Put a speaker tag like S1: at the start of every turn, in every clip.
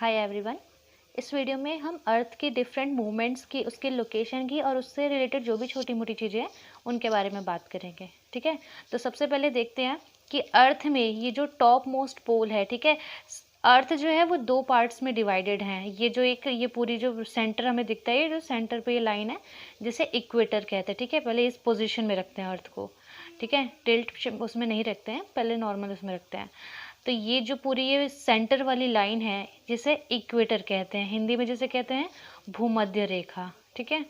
S1: Hi everyone. इस video में हम अर्थ की डिफरेंट मूवमेंट्स की, उसके लोकेशन की और उससे रिलेटेड जो भी छोटी मोटी चीज़ें हैं उनके बारे में बात करेंगे। ठीक है, तो सबसे पहले देखते हैं कि अर्थ में ये जो टॉप मोस्ट पोल है, ठीक है, अर्थ जो है वो दो पार्ट्स में डिवाइडेड हैं। ये पूरी जो सेंटर हमें दिखता है, ये जो सेंटर पे ये लाइन है जिसे इक्वेटर कहते हैं। ठीक है, पहले इस पोजीशन में रखते हैं अर्थ को। ठीक है, टिल्ट उसमें नहीं रखते हैं, पहले नॉर्मल उसमें रखते हैं। तो ये जो पूरी ये सेंटर वाली लाइन है जिसे इक्वेटर कहते हैं, हिंदी में जिसे कहते हैं भूमध्य रेखा। ठीक है,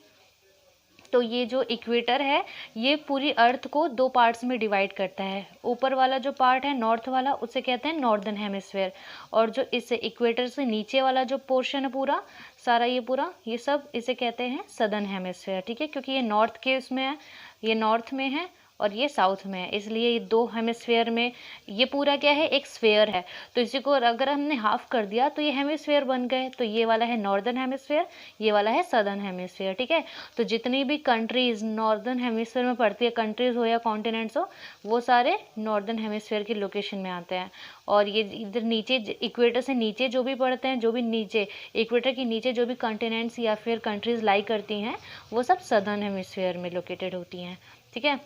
S1: तो ये जो इक्वेटर है ये पूरी अर्थ को दो पार्ट्स में डिवाइड करता है। ऊपर वाला जो पार्ट है नॉर्थ वाला, उसे कहते हैं नॉर्दर्न हेमिस्फेयर, और जो इससे इक्वेटर से नीचे वाला जो पोर्शन है पूरा सारा ये सब इसे कहते हैं सदर्न हेमिस्फेयर। ठीक है, क्योंकि ये नॉर्थ के उसमें है, ये नॉर्थ में है और ये साउथ में है, इसलिए ये दो हेमिस्फेयर में ये पूरा क्या है, एक स्फेयर है। तो इसी को अगर हमने हाफ कर दिया तो ये हेमिस्फेयर बन गए। तो ये वाला है नॉर्दर्न हेमिस्फेयर, ये वाला है सदर्न हेमिस्फेयर। ठीक है, तो जितनी भी कंट्रीज नॉर्दर्न हेमिस्फेयर में पड़ती है, कंट्रीज हो या कॉन्टिनेंट्स हो, वो सारे नॉर्दर्न हेमिस्फेयर की लोकेशन में आते हैं। और ये इधर नीचे इक्वेटर से नीचे जो भी पड़ते हैं, जो भी नीचे इक्वेटर के नीचे जो भी कॉन्टिनेंट्स या फिर कंट्रीज लाई करती हैं, वो सब सदर्न हेमिस्फेयर में लोकेटेड होती हैं। ठीक है,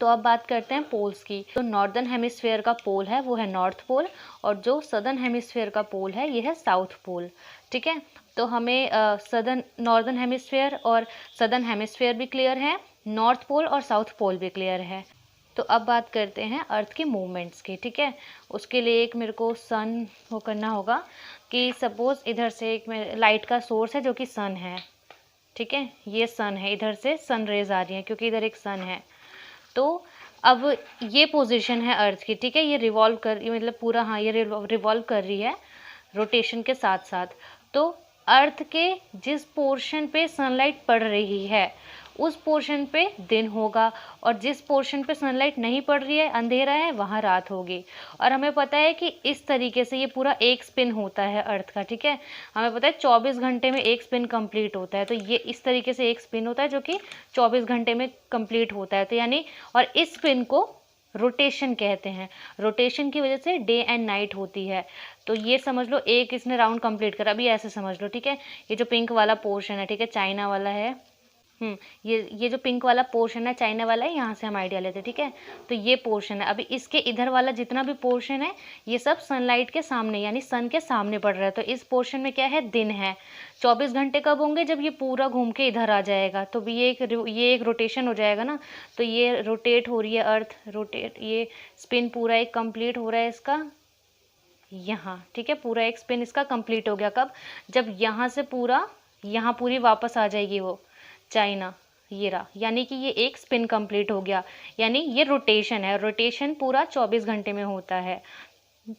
S1: तो अब बात करते हैं पोल्स की। तो नॉर्दर्न हेमिस्फेयर का पोल है वो है नॉर्थ पोल, और जो सदर्न हेमिस्फेयर का पोल है ये है साउथ पोल। ठीक है, तो हमें नॉर्दर्न हेमिस्फेयर और सदर्न हेमिस्फेयर भी क्लियर है, नॉर्थ पोल और साउथ पोल भी क्लियर है। तो अब बात करते हैं अर्थ के मूवमेंट्स की। ठीक है, उसके लिए एक मेरे को सन वो करना होगा कि सपोज इधर से एक लाइट का सोर्स है जो कि सन है। ठीक है, ये सन है, इधर से सन रेज आ रही है क्योंकि इधर एक सन है। तो अब ये पोजीशन है अर्थ की। ठीक है, ये रिवॉल्व कर मतलब पूरा, हाँ, ये रिवॉल्व कर रही है रोटेशन के साथ साथ। तो अर्थ के जिस पोर्शन पे सनलाइट पड़ रही है उस पोर्शन पे दिन होगा, और जिस पोर्शन पे सनलाइट नहीं पड़ रही है, अंधेरा है, वहाँ रात होगी। और हमें पता है कि इस तरीके से ये पूरा एक स्पिन होता है अर्थ का। ठीक है, हमें पता है 24 घंटे में एक स्पिन कंप्लीट होता है। तो ये इस तरीके से एक स्पिन होता है जो कि 24 घंटे में कंप्लीट होता है। तो यानी, और इस स्पिन को रोटेशन कहते हैं। रोटेशन की वजह से डे एंड नाइट होती है। तो ये समझ लो एक इसने राउंड कंप्लीट करा, अभी ऐसे समझ लो। ठीक है, ये जो पिंक वाला पोर्शन है, ठीक है, चाइना वाला है। ये जो पिंक वाला पोर्शन है चाइना वाला है, यहाँ से हम आइडिया लेते हैं। ठीक है, तो ये पोर्शन है। अभी इसके इधर वाला जितना भी पोर्शन है ये सब सनलाइट के सामने यानी सन के सामने पड़ रहा है। तो इस पोर्शन में क्या है, दिन है। 24 घंटे कब होंगे, जब ये पूरा घूम के इधर आ जाएगा। तो भी ये एक रोटेशन हो जाएगा ना। तो ये रोटेट हो रही है अर्थ, रोटेट, ये स्पिन पूरा एक कंप्लीट हो रहा है इसका यहाँ। ठीक है, पूरा एक स्पिन इसका कंप्लीट हो गया। कब, जब यहाँ से पूरा यहाँ पूरी वापस आ जाएगी वो चाइना, ये रहा, यानी कि ये एक स्पिन कंप्लीट हो गया। यानी ये रोटेशन है, रोटेशन पूरा 24 घंटे में होता है।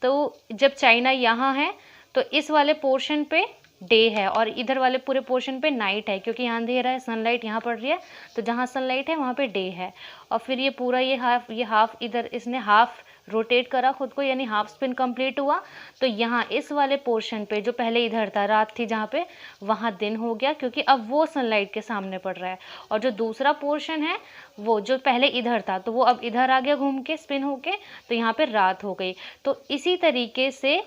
S1: तो जब चाइना यहाँ है तो इस वाले पोर्शन पे डे है और इधर वाले पूरे पोर्शन पे नाइट है, क्योंकि यहाँ अंधेरा है, सनलाइट यहाँ पड़ रही है। तो जहाँ सनलाइट है वहाँ पे डे है। और फिर ये पूरा ये हाफ इधर इसने हाफ रोटेट करा खुद को, यानी हाफ स्पिन कंप्लीट हुआ। तो यहाँ इस वाले पोर्शन पे जो पहले इधर था, रात थी जहाँ पे, वहाँ दिन हो गया, क्योंकि अब वो सनलाइट के सामने पड़ रहा है। और जो दूसरा पोर्शन है वो जो पहले इधर था, तो वो अब इधर आ गया घूम के स्पिन होके, तो यहाँ पे रात हो गई। तो इसी तरीके से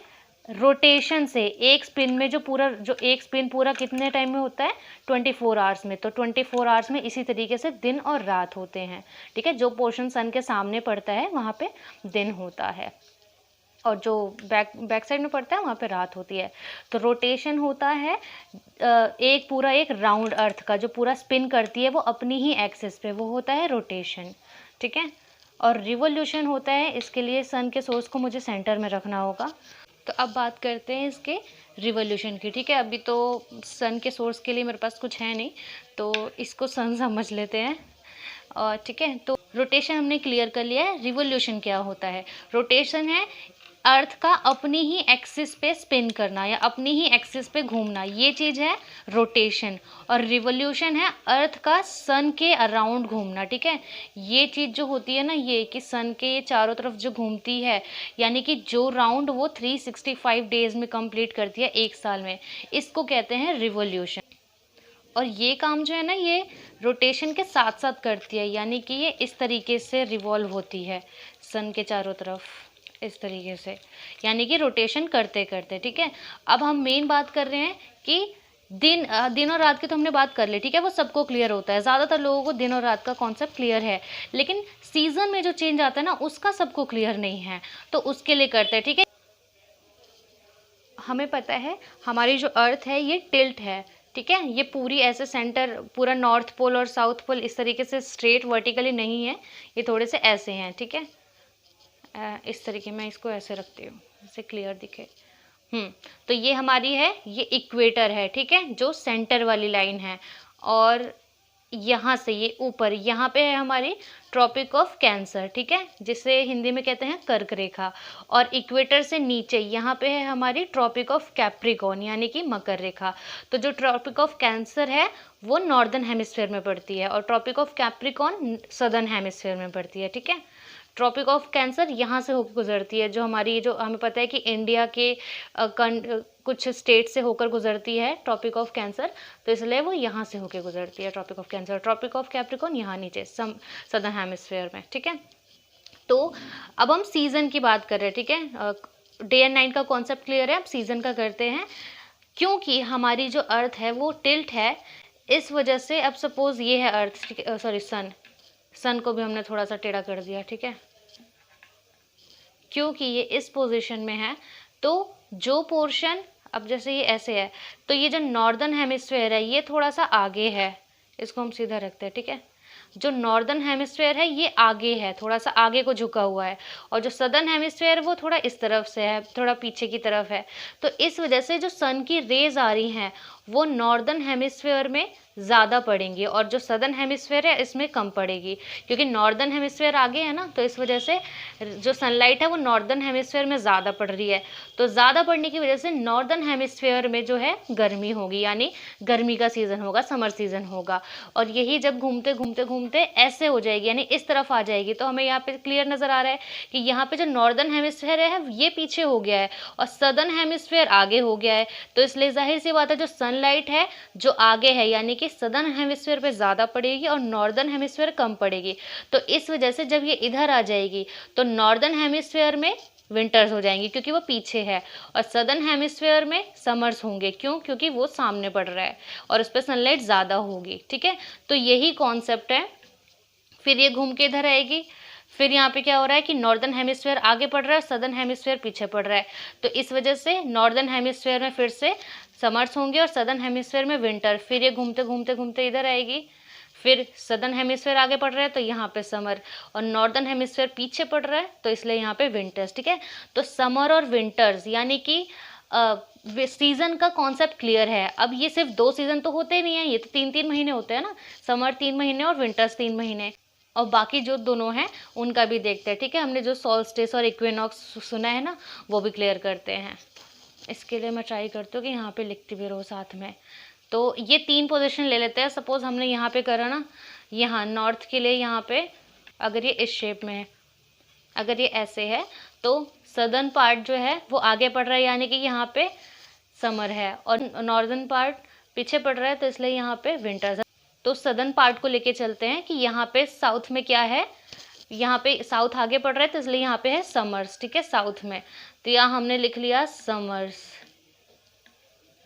S1: रोटेशन से एक स्पिन में जो एक स्पिन पूरा कितने टाइम में होता है, 24 आवर्स में। तो 24 आवर्स में इसी तरीके से दिन और रात होते हैं। ठीक है, जो पोर्शन सन के सामने पड़ता है वहाँ पे दिन होता है, और जो बैक साइड में पड़ता है वहाँ पे रात होती है। तो रोटेशन होता है एक राउंड अर्थ का, जो पूरा स्पिन करती है वो अपनी ही एक्सिस पे, वो होता है रोटेशन। ठीक है, और रिवोल्यूशन होता है, इसके लिए सन के सोर्स को मुझे सेंटर में रखना होगा। तो अब बात करते हैं इसके रिवोल्यूशन की। ठीक है, अभी तो सन के सोर्स के लिए मेरे पास कुछ है नहीं, तो इसको सन समझ लेते हैं। और ठीक है, तो रोटेशन हमने क्लियर कर लिया है। रिवोल्यूशन क्या होता है, रोटेशन है अर्थ का अपनी ही एक्सिस पे स्पिन करना या अपनी ही एक्सिस पे घूमना, ये चीज़ है रोटेशन। और रिवोल्यूशन है अर्थ का सन के अराउंड घूमना। ठीक है, ये चीज़ जो होती है ना, ये कि सन के ये चारों तरफ जो घूमती है, यानी कि जो राउंड वो 365 डेज में कंप्लीट करती है एक साल में, इसको कहते हैं रिवोल्यूशन। और ये काम जो है ना, ये रोटेशन के साथ साथ करती है, यानी कि ये इस तरीके से रिवॉल्व होती है सन के चारों तरफ। इस तरीके से, यानी कि रोटेशन करते करते। ठीक है, अब हम मेन बात कर रहे हैं कि दिन और रात की तो हमने बात कर ली, ठीक है, वो सबको क्लियर होता है, ज़्यादातर लोगों को दिन और रात का कॉन्सेप्ट क्लियर है, लेकिन सीजन में जो चेंज आता है ना उसका सबको क्लियर नहीं है, तो उसके लिए करते हैं। ठीक है, हमें पता है हमारी जो अर्थ है ये टिल्ट है, ठीक है, ये पूरी ऐसे सेंटर पूरा नॉर्थ पोल और साउथ पोल इस तरीके से स्ट्रेट वर्टिकली नहीं है, ये थोड़े से ऐसे हैं। ठीक है, इस तरीके में इसको ऐसे रखती हूँ, इससे क्लियर दिखे। तो ये हमारी है, ये इक्वेटर है, ठीक है, जो सेंटर वाली लाइन है, और यहाँ से ये ऊपर यहाँ पे है हमारी ट्रॉपिक ऑफ कैंसर, ठीक है, जिसे हिंदी में कहते हैं कर्क रेखा, और इक्वेटर से नीचे यहाँ पे है हमारी ट्रॉपिक ऑफ कैप्रिकॉर्न यानी कि मकर रेखा। तो जो ट्रॉपिक ऑफ कैंसर है वो नॉर्दर्न हेमिस्फीयर में पड़ती है, और tropic of Capricorn southern hemisphere में पड़ती है। ठीक है, ट्रॉपिक ऑफ कैंसर यहाँ से होकर गुजरती है, जो हमारी, जो हमें पता है कि इंडिया के कुछ स्टेट से होकर गुजरती है ट्रॉपिक ऑफ कैंसर, तो इसलिए वो यहाँ से होकर गुजरती है tropic of Cancer. Tropic of Capricorn यहाँ नीचे सदर्न हेमिस्फीयर में। ठीक है, तो अब हम सीजन की बात कर रहे हैं। ठीक है, डे एंड नाइट का कॉन्सेप्ट क्लियर है, अब सीजन का करते हैं। क्योंकि हमारी जो अर्थ है वो टिल्ट है, इस वजह से अब सपोज ये है अर्थ, सॉरी सन को भी हमने थोड़ा सा टेढ़ा कर दिया। ठीक है, क्योंकि ये इस पोजीशन में है, तो जो पोर्शन, अब जैसे ये ऐसे है, तो ये जो नॉर्दर्न हेमिस्फीयर है ये थोड़ा सा आगे है, इसको हम सीधा रखते हैं। ठीक है, जो नॉर्दर्न हेमिस्फीयर है ये आगे है, थोड़ा सा आगे को झुका हुआ है, और जो सदर्न हेमिस्फीयर है वो थोड़ा इस तरफ से है, थोड़ा पीछे की तरफ है। तो इस वजह से जो सन की रेज आ रही हैं वो नॉर्दर्न हेमिस्फीयर में ज़्यादा पड़ेंगी, और जो सदर्न हेमिस्फीयर है इसमें कम पड़ेगी, क्योंकि नॉर्दर्न हेमिस्फीयर आगे है ना, तो इस वजह से जो सनलाइट है वो नॉर्दर्न हेमिस्फीयर में ज़्यादा पड़ रही है। तो ज़्यादा पड़ने की वजह से नॉर्दर्न हेमिस्फीयर में जो है गर्मी होगी, यानी गर्मी का सीज़न होगा, समर सीज़न होगा, और यही जब घूमते घूमते घूमते ऐसे हो जाएगी, यानी इस तरफ आ जाएगी, तो हमें यहाँ पे क्लियर नज़र आ रहा है कि यहाँ पे जो नॉर्दर्न हेमिस्फीयर है ये पीछे हो गया है और सदर्न हेमिस्फीयर आगे हो गया है। तो इसलिए जाहिर सी बात है जो सनलाइट है जो आगे है, यानी कि सदर्न हेमिस्फीयर पे ज़्यादा पड़ेगी और नॉर्दर्न हेमिस्फीयर कम पड़ेगी। तो इस वजह से जब ये इधर आ जाएगी तो नॉर्दर्न हेमिस्फीयर में विंटर्स हो जाएंगी क्योंकि वो पीछे है, और सदर्न हेमिस्फीयर में समर्स होंगे। क्यों? क्योंकि वो सामने पड़ रहा है और उस पर सनलाइट ज़्यादा होगी। ठीक है, तो यही कॉन्सेप्ट है। फिर ये घूम के इधर आएगी, फिर यहाँ पे क्या हो रहा है कि नॉर्दर्न हेमिस्फीयर आगे पड़ रहा है, सदर्न हेमिस्फीयर पीछे पड़ रहा है। तो इस वजह से नॉर्दर्न हेमिस्फीयर में फिर से समर्स होंगे और सदर्न हेमिस्फीयर में विंटर। फिर ये घूमते घूमते घूमते इधर आएगी, फिर सदर्न हेमिस्फीयर आगे पड़ रहा है तो यहाँ पे समर, और नॉर्दर्न हेमिस्फीयर पीछे पड़ रहा है तो इसलिए यहाँ पे विंटर्स। ठीक है, तो समर और विंटर्स यानी कि सीजन का कॉन्सेप्ट क्लियर है। अब ये सिर्फ 2 सीजन तो होते नहीं है, ये तो 3-3 महीने होते हैं ना, समर 3 महीने और विंटर्स 3 महीने, और बाकी जो दोनों हैं उनका भी देखते हैं। ठीक है, हमने जो सॉल्स्टिस और इक्विनॉक्स सुना है ना वो भी क्लियर करते हैं। इसके लिए मैं ट्राई करती हूँ कि यहाँ पे लिखती भी रहो साथ में। तो ये 3 पोजीशन ले लेते हैं। सपोज हमने यहाँ पे करा ना, यहाँ नॉर्थ के लिए यहाँ पे अगर ये इस शेप में है, अगर ये ऐसे है तो सदर्न पार्ट जो है वो आगे पड़ रहा है, यानी कि यहाँ पे समर है, और नॉर्दर्न पार्ट पीछे पड़ रहा है तो इसलिए यहाँ पे विंटर्स है। तो सदर्न पार्ट को लेके चलते हैं कि यहाँ पे साउथ में क्या है, यहाँ पे साउथ आगे पड़ रहा है तो इसलिए यहाँ पे है समर्स। ठीक है, साउथ में, तो यहाँ हमने लिख लिया समर्स।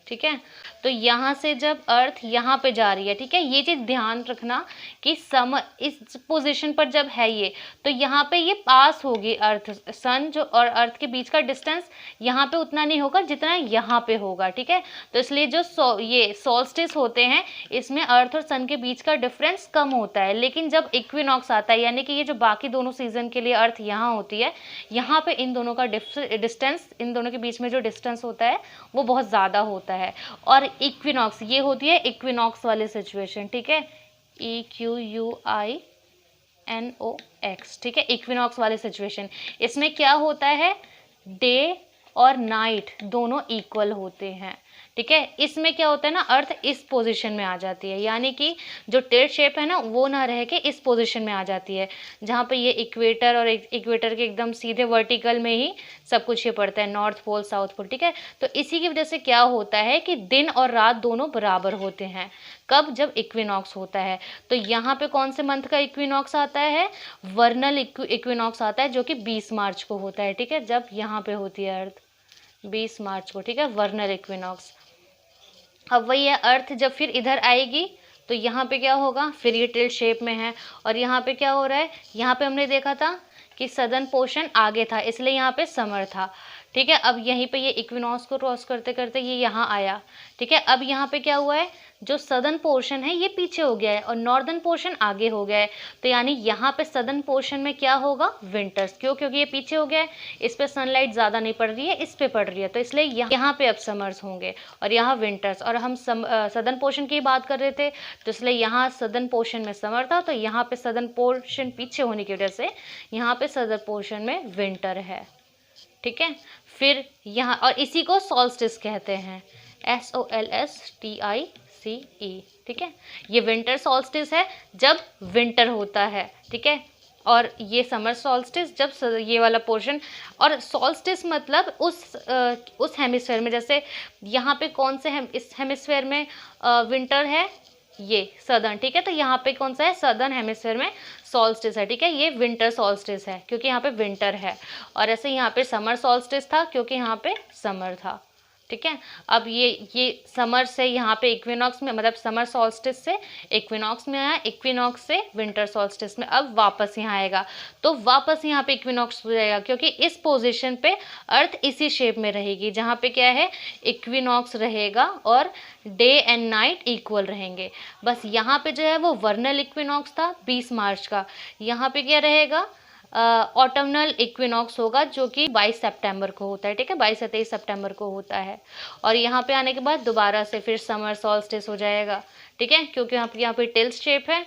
S1: ठीक है, तो यहाँ से जब अर्थ यहाँ पे जा रही है, ठीक है, ये चीज़ ध्यान रखना कि समर इस पोजीशन पर जब है ये, तो यहाँ पे ये पास होगी अर्थ, सन जो और अर्थ के बीच का डिस्टेंस यहाँ पे उतना नहीं होगा जितना यहाँ पे होगा। ठीक है, तो इसलिए जो ये सॉल्स्टिस होते हैं इसमें अर्थ और सन के बीच का डिफरेंस कम होता है, लेकिन जब इक्विनॉक्स आता है, यानी कि ये जो बाकी दोनों सीजन के लिए अर्थ यहाँ होती है, यहाँ पे इन दोनों का डिस्टेंस, इन दोनों के बीच में जो डिस्टेंस होता है वो बहुत ज़्यादा होता है। और इक्विनॉक्स ये होती है इक्विनॉक्स वाली सिचुएशन। ठीक है, EQUINOX। ठीक है, इक्विनॉक्स वाली सिचुएशन, इसमें क्या होता है, डे और नाइट दोनों इक्वल होते हैं। ठीक है। इसमें क्या होता है ना, अर्थ इस पोजीशन में आ जाती है, यानी कि जो टिल्ट शेप है ना वो ना रह के इस पोजीशन में आ जाती है, जहाँ पे ये इक्वेटर और इक्वेटर के एकदम सीधे वर्टिकल में ही सब कुछ ये पड़ता है, नॉर्थ पोल साउथ पोल। ठीक है, तो इसी की वजह से क्या होता है कि दिन और रात दोनों बराबर होते हैं। कब? जब इक्विनॉक्स होता है। तो यहाँ पे कौन से मंथ का इक्विनॉक्स आता है? वर्नल इक्विनॉक्स आता है, जो कि 20 मार्च को होता है। ठीक है, जब यहाँ पे होती है अर्थ 20 मार्च को। ठीक है, वर्नल इक्विनॉक्स। अब वही है, अर्थ जब फिर इधर आएगी तो यहाँ पे क्या होगा, फिर ये टिल्ट शेप में है। और यहाँ पे क्या हो रहा है, यहाँ पे हमने देखा था कि सदर्न पोर्शन आगे था, इसलिए यहाँ पे समर था। ठीक है, अब यहीं पे ये इक्विनॉक्स को क्रॉस करते करते ये यहाँ आया। ठीक है, अब यहाँ पे क्या हुआ है, जो सदर्न पोर्शन है ये पीछे हो गया है और नॉर्दर्न पोर्शन आगे हो गया है। तो यानी यहाँ पे सदर्न पोर्शन में क्या होगा, विंटर्स। क्यों? क्योंकि ये पीछे हो गया है, इस पे सनलाइट ज़्यादा नहीं पड़ रही है, इस पे पड़ रही है, तो इसलिए यहाँ पे अब समर्स होंगे और यहाँ विंटर्स। और हम सदर्न पोर्शन की बात कर रहे थे, तो इसलिए यहाँ सदर्न पोर्शन में समर था, तो यहाँ पे सदर्न पोर्शन पीछे होने की वजह से यहाँ पे सदर्न पोर्शन में विंटर है। ठीक है, फिर यहाँ, और इसी को सॉल्स्टिस कहते हैं, SOLSTICE। ठीक है, ये विंटर सॉल्स्टिस है जब विंटर होता है। ठीक है, और ये समर सॉल्स्टिस जब ये वाला पोर्शन, और सॉल्स्टिस मतलब उस हेमिस्फेयर में, जैसे यहाँ पे कौन से इस हेमिस्फेयर में विंटर है, ये सदर्न। ठीक है, तो यहाँ पे कौन सा है, सदर्न हेमिस्फेयर में सॉल्स्टिस है। ठीक है, ये विंटर सॉल्स्टिस है क्योंकि यहाँ पे विंटर है। और ऐसे यहाँ पे समर सॉल्स्टिस था क्योंकि यहाँ पे समर था। ठीक है, अब ये समर से यहाँ पे इक्विनॉक्स में, मतलब समर सॉल्स्टिस से इक्विनॉक्स में आया, इक्विनॉक्स से विंटर सॉल्स्टिस में, अब वापस यहाँ आएगा तो वापस यहाँ पे इक्विनॉक्स हो जाएगा, क्योंकि इस पोजीशन पे अर्थ इसी शेप में रहेगी जहाँ पे क्या है, इक्विनॉक्स रहेगा और डे एंड नाइट इक्वल रहेंगे। बस यहाँ पे जो है वो वर्नल इक्विनॉक्स था 20 मार्च का, यहाँ पे क्या रहेगा, ऑटमनल इक्विनॉक्स होगा जो कि 22 सितंबर को होता है। ठीक है, 22 से 23 सितंबर को होता है। और यहाँ पे आने के बाद दोबारा से फिर समर सॉल्स्टिस हो जाएगा। ठीक है, क्योंकि यहाँ पे टिल्ट शेप है,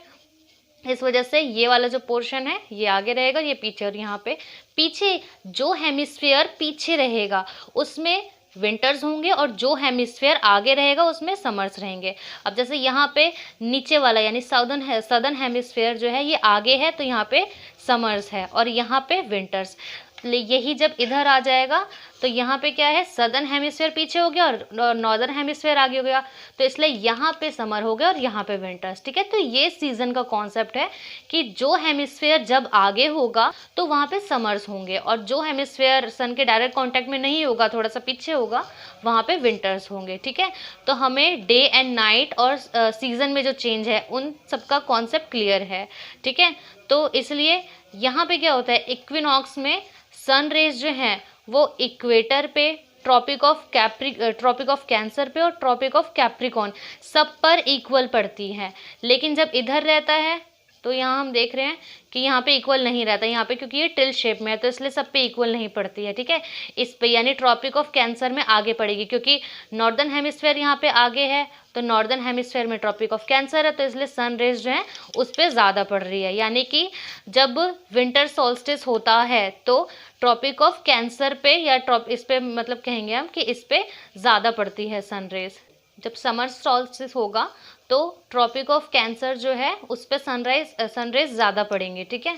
S1: इस वजह से ये वाला जो पोर्शन है ये आगे रहेगा, ये पीछे। और यहाँ पे पीछे जो हेमिस्फीयर पीछे रहेगा उसमें विंटर्स होंगे और जो हेमिस्फीयर आगे रहेगा उसमें समर्स रहेंगे। अब जैसे यहाँ पे नीचे वाला यानी सदर्न हेमिस्फीयर जो है ये आगे है, तो यहाँ पे समर्स है और यहाँ पे विंटर्स। यही जब इधर आ जाएगा तो यहाँ पे क्या है, सदर्न हेमिस्फीयर पीछे हो गया और नॉर्दर्न हेमिस्फीयर आगे हो गया, तो इसलिए यहाँ पे समर हो गया और यहाँ पे विंटर्स। ठीक है, तो ये सीजन का कॉन्सेप्ट है कि जो हेमिस्फीयर जब आगे होगा तो वहाँ पे समर्स होंगे और जो हेमिस्फीयर सन के डायरेक्ट कॉन्टैक्ट में नहीं होगा, थोड़ा सा पीछे होगा, वहाँ पे विंटर्स होंगे। ठीक है, तो हमें डे एंड नाइट और सीजन में जो चेंज है उन सबका कॉन्सेप्ट क्लियर है। ठीक है, तो इसलिए यहाँ पे क्या होता है, इक्विनॉक्स में सन रेज जो हैं वो इक्वेटर पे, ट्रॉपिक ऑफ कैंसर पे और ट्रॉपिक ऑफ कैप्रिकॉन सब पर इक्वल पड़ती हैं। लेकिन जब इधर रहता है तो यहाँ हम देख रहे हैं कि यहाँ पे इक्वल नहीं रहता, यहाँ पे क्योंकि ये टिल्ट शेप में है तो इसलिए सब पे इक्वल नहीं पड़ती है। ठीक है, इस पे यानी ट्रॉपिक ऑफ कैंसर में आगे पड़ेगी, क्योंकि नॉर्दर्न हेमिस्फीयर यहाँ पे आगे है, तो नॉर्दर्न हेमिस्फीयर में ट्रॉपिक ऑफ कैंसर है, तो इसलिए सन रेज जो है उस पर ज़्यादा पड़ रही है। यानी कि जब विंटर सोल्स्टिस होता है तो ट्रॉपिक ऑफ कैंसर पे या इस पे मतलब कहेंगे हम कि इस पे ज़्यादा पड़ती है सन रेज। जब समर सोल्स्टिस होगा तो ट्रॉपिक ऑफ कैंसर जो है उस पर सनरेज ज़्यादा पड़ेंगे। ठीक है,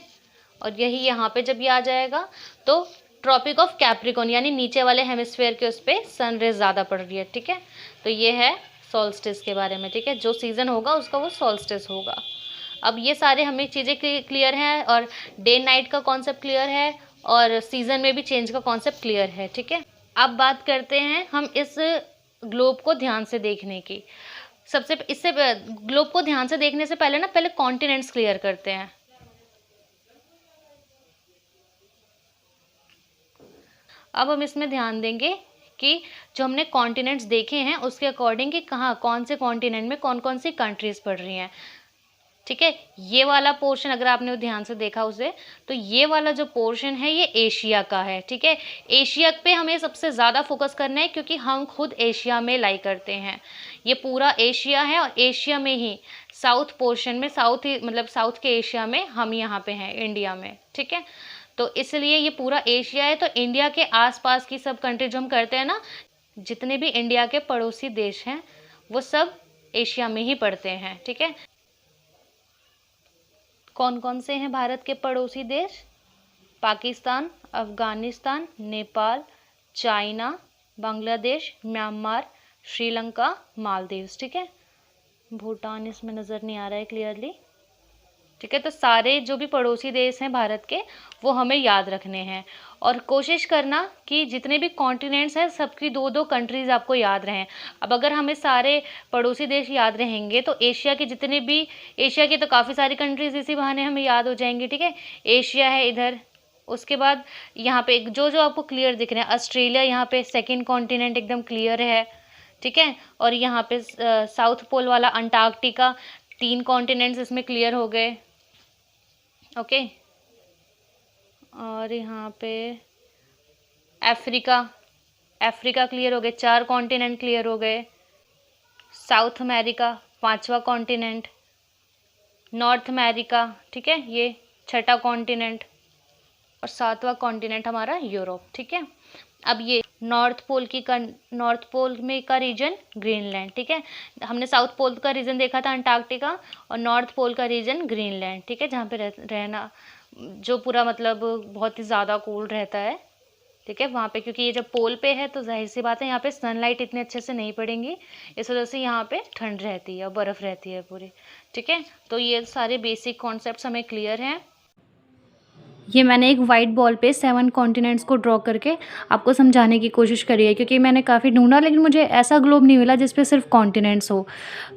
S1: और यही यहाँ पे जब ये आ जाएगा तो ट्रॉपिक ऑफ कैप्रिकॉन यानी नीचे वाले हेमिस्फीयर के उस पर सनरेज ज़्यादा पड़ रही है। ठीक है, तो ये है सोल्स्टिस के बारे में। ठीक है, जो सीज़न होगा उसका वो सोल्स्टिस होगा। अब ये सारे हमें चीज़ें क्लियर हैं और डे नाइट का कॉन्सेप्ट क्लियर है और सीज़न में भी चेंज का कॉन्सेप्ट क्लियर है। ठीक है, अब बात करते हैं हम इस ग्लोब को ध्यान से देखने की। इससे ग्लोब को ध्यान से देखने से पहले कॉन्टिनेंट्स क्लियर करते हैं। अब हम इसमें ध्यान देंगे कि जो हमने कॉन्टिनेंट्स देखे हैं उसके अकॉर्डिंग कि कौन से कॉन्टिनेंट में कौन कौन सी कंट्रीज पड़ रही हैं। ठीक है, ये वाला पोर्शन अगर आपने ध्यान से देखा उसे, तो ये वाला जो पोर्शन है ये एशिया का है। ठीक है, एशिया पे हमें सबसे ज़्यादा फोकस करना है क्योंकि हम खुद एशिया में लाई करते हैं। ये पूरा एशिया है और एशिया में ही साउथ पोर्शन में, साउथ के एशिया में हम यहाँ पे हैं, इंडिया में। ठीक है, तो इसलिए ये पूरा एशिया है, तो इंडिया के आसपास की सब कंट्री जो हम करते हैं ना, जितने भी इंडिया के पड़ोसी देश हैं वो सब एशिया में ही पड़ते हैं, ठीक है। कौन कौन से हैं भारत के पड़ोसी देश? पाकिस्तान, अफगानिस्तान, नेपाल, चाइना, बांग्लादेश, म्यांमार, श्रीलंका, मालदीव्स, ठीक है। भूटान इसमें नज़र नहीं आ रहा है क्लियरली, ठीक है। तो सारे जो भी पड़ोसी देश हैं भारत के वो हमें याद रखने हैं, और कोशिश करना कि जितने भी कॉन्टिनेंट्स हैं सबकी 2-2 कंट्रीज़ आपको याद रहें। अब अगर हमें सारे पड़ोसी देश याद रहेंगे तो एशिया के जितने भी, एशिया की तो काफ़ी सारी कंट्रीज़ इसी बहाने हमें याद हो जाएंगी, ठीक है। एशिया है इधर, उसके बाद यहाँ पे जो जो आपको क्लियर दिख रहे हैं, ऑस्ट्रेलिया यहाँ पे सेकेंड कॉन्टिनेंट एकदम क्लियर है, ठीक है। और यहाँ पे साउथ पोल वाला अंटार्कटिका, 3 कॉन्टिनेंट्स इसमें क्लियर हो गए, ओके। और यहाँ पे अफ्रीका, अफ्रीका क्लियर हो गए, 4 कॉन्टिनेंट क्लियर हो गए। साउथ अमेरिका 5वां कॉन्टिनेंट, नॉर्थ अमेरिका, ठीक है, ये 6ठा कॉन्टिनेंट, और 7वां कॉन्टिनेंट हमारा यूरोप, ठीक है। अब ये नॉर्थ पोल में का रीजन ग्रीनलैंड, ठीक है। हमने साउथ पोल का रीजन देखा था अंटार्कटिका, और नॉर्थ पोल का रीजन ग्रीनलैंड, ठीक है, जहाँ पे रहना जो पूरा मतलब बहुत ही ज़्यादा कूल रहता है, ठीक है, वहाँ पे। क्योंकि ये जब पोल पे है तो जाहिर सी बात है यहाँ पे सनलाइट इतने अच्छे से नहीं पड़ेंगी, इस वजह से यहाँ पे ठंड रहती है और बर्फ़ रहती है पूरी, ठीक है। तो ये सारे बेसिक कॉन्सेप्ट्स हमें क्लियर हैं। ये मैंने एक वाइट बॉल पे 7 कॉन्टिनेंट्स को ड्रॉ करके आपको समझाने की कोशिश करी है, क्योंकि मैंने काफ़ी ढूंढा लेकिन मुझे ऐसा ग्लोब नहीं मिला जिस पे सिर्फ कॉन्टिनेंट्स हो।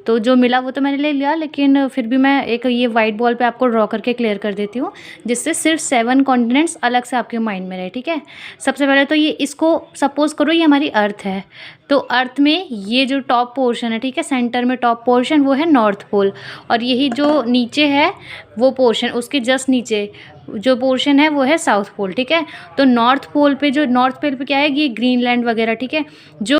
S1: तो जो मिला वो तो मैंने ले लिया, लेकिन फिर भी मैं एक ये वाइट बॉल पे आपको ड्रॉ करके क्लियर कर देती हूँ, जिससे सिर्फ 7 कॉन्टिनेंट्स अलग से आपके माइंड में रहे, ठीक है। सबसे पहले तो ये इसको सपोज़ करो ये हमारी अर्थ है, तो अर्थ में ये जो टॉप पोर्शन है, ठीक है, सेंटर में टॉप पोर्शन वो है नॉर्थ पोल, और यही जो नीचे है वो पोर्शन, उसके जस्ट नीचे जो पोर्शन है वो है साउथ पोल, ठीक है। तो नॉर्थ पोल पे क्या है, ये ग्रीनलैंड वगैरह, ठीक है। जो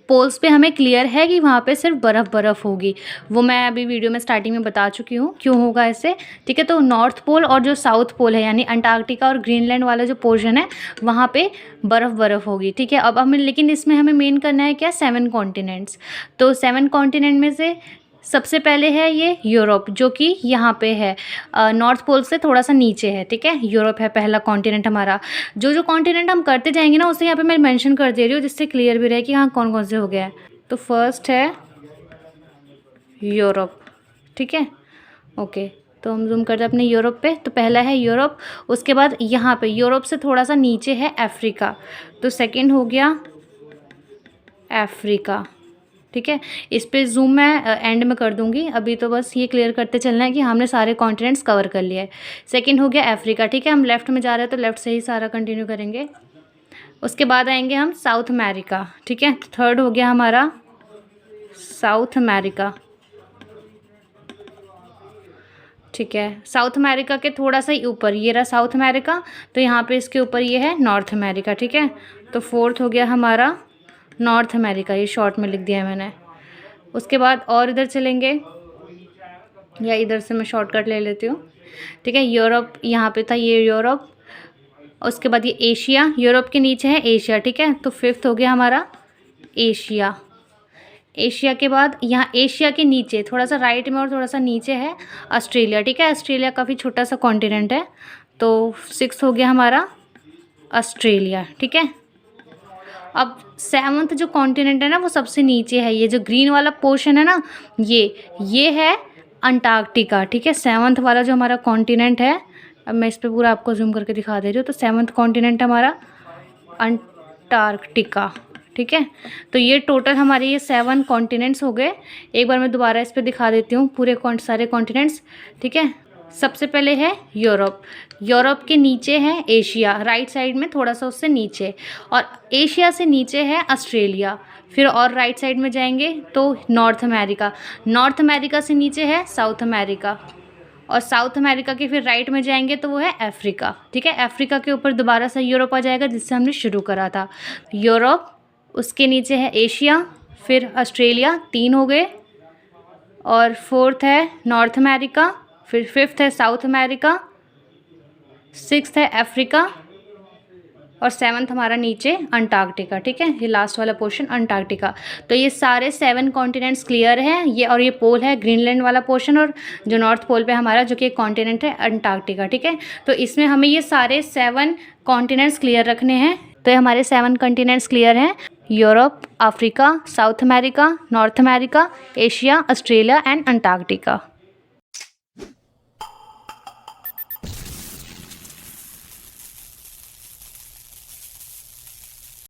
S1: पोल्स पे हमें क्लियर है कि वहाँ पे सिर्फ बर्फ़ होगी, वो मैं अभी वीडियो में स्टार्टिंग में बता चुकी हूँ क्यों होगा ऐसे, ठीक है। तो नॉर्थ पोल और जो साउथ पोल है यानी अंटार्कटिका और ग्रीनलैंड वाला जो पोर्शन है वहाँ पे बर्फ़ होगी, ठीक है। अब हमें, लेकिन इसमें हमें मेन करना है क्या, 7 कॉन्टिनेंट्स। तो 7 कॉन्टिनेंट में से सबसे पहले है ये यूरोप, जो कि यहाँ पे है, नॉर्थ पोल से थोड़ा सा नीचे है, ठीक है। यूरोप है पहला कॉन्टिनेंट हमारा। जो कॉन्टिनेंट हम करते जाएंगे ना उसे यहाँ पे मैं मेंशन कर दे रही हूँ, जिससे क्लियर भी रहे कि हाँ कौन कौन से हो गया है। तो फर्स्ट है यूरोप, ठीक है, ओके। तो हम जूम करते हैं अपने यूरोप पे, तो पहला है यूरोप। उसके बाद यहाँ पे यूरोप से थोड़ा सा नीचे है अफ्रीका, तो सेकेंड हो गया अफ्रीका, ठीक है। इस पे जूम मैं एंड में कर दूंगी, अभी तो बस ये क्लियर करते चलना है कि हमने सारे कॉन्टिनेंट्स कवर कर लिया है। सेकंड हो गया अफ्रीका, ठीक है। हम लेफ़्ट में जा रहे हैं तो लेफ़्ट से ही सारा कंटिन्यू करेंगे। उसके बाद आएंगे हम साउथ अमेरिका, ठीक है। थर्ड हो गया हमारा साउथ अमेरिका, ठीक है। साउथ अमेरिका के थोड़ा सा ही ऊपर ये रहा साउथ अमेरिका, तो यहाँ पे इसके ऊपर ये है नॉर्थ अमेरिका, ठीक है। तो फोर्थ हो गया हमारा नॉर्थ अमेरिका, ये शॉर्ट में लिख दिया है मैंने। उसके बाद और इधर चलेंगे, या इधर से मैं शॉर्टकट ले लेती हूँ, ठीक है। यूरोप यहाँ पे था, ये यूरोप। उसके बाद ये एशिया, यूरोप के नीचे है एशिया, ठीक है। तो फिफ्थ हो गया हमारा एशिया। एशिया के बाद यहाँ एशिया के नीचे थोड़ा सा राइट में और थोड़ा सा नीचे है ऑस्ट्रेलिया, ठीक है। ऑस्ट्रेलिया काफ़ी छोटा सा कॉन्टिनेंट है, तो सिक्स्थ हो गया हमारा ऑस्ट्रेलिया, ठीक है। अब 7वां जो कॉन्टिनेंट है ना वो सबसे नीचे है, ये जो ग्रीन वाला पोर्शन है ना ये है अंटार्कटिका, ठीक है। 7वां वाला जो हमारा कॉन्टिनेंट है, अब मैं इस पर पूरा आपको जूम करके दिखा दे रही हूँ। तो 7वां कॉन्टिनेंट हमारा अंटार्कटिका, ठीक है। तो ये टोटल हमारे ये 7 कॉन्टिनेंट्स हो गए। एक बार मैं दोबारा इस पर दिखा देती हूँ पूरे सारे कॉन्टिनेंट्स, ठीक है। सबसे पहले है यूरोप, यूरोप के नीचे है एशिया, राइट साइड में थोड़ा सा उससे नीचे, और एशिया से नीचे है ऑस्ट्रेलिया। फिर और राइट साइड में जाएंगे तो नॉर्थ अमेरिका, नॉर्थ अमेरिका से नीचे है साउथ अमेरिका, और साउथ अमेरिका के फिर राइट में जाएंगे तो वो है अफ्रीका, ठीक है। अफ्रीका के ऊपर दोबारा से यूरोप आ जाएगा जिससे हमने शुरू करा था, यूरोप। उसके नीचे है एशिया, फिर ऑस्ट्रेलिया, 3 हो गए, और फोर्थ है नॉर्थ अमेरिका, फिर फिफ्थ है साउथ अमेरिका, सिक्स्थ है अफ्रीका, और 7th हमारा नीचे अंटार्कटिका। ठीक है, ये लास्ट वाला पोर्शन अंटार्कटिका। तो ये सारे 7 कॉन्टिनेंट्स क्लियर हैं ये, और ये पोल है ग्रीनलैंड वाला पोर्शन, और जो नॉर्थ पोल पे हमारा जो कि एक कॉन्टिनेंट है अंटार्कटिका। ठीक है, तो इसमें हमें ये सारे 7 कॉन्टिनेंट्स क्लियर रखने हैं। तो ये हमारे 7 कॉन्टिनेंट्स क्लियर हैं: Europe, Africa, south America, north America, Asia, Australia and Antarctica.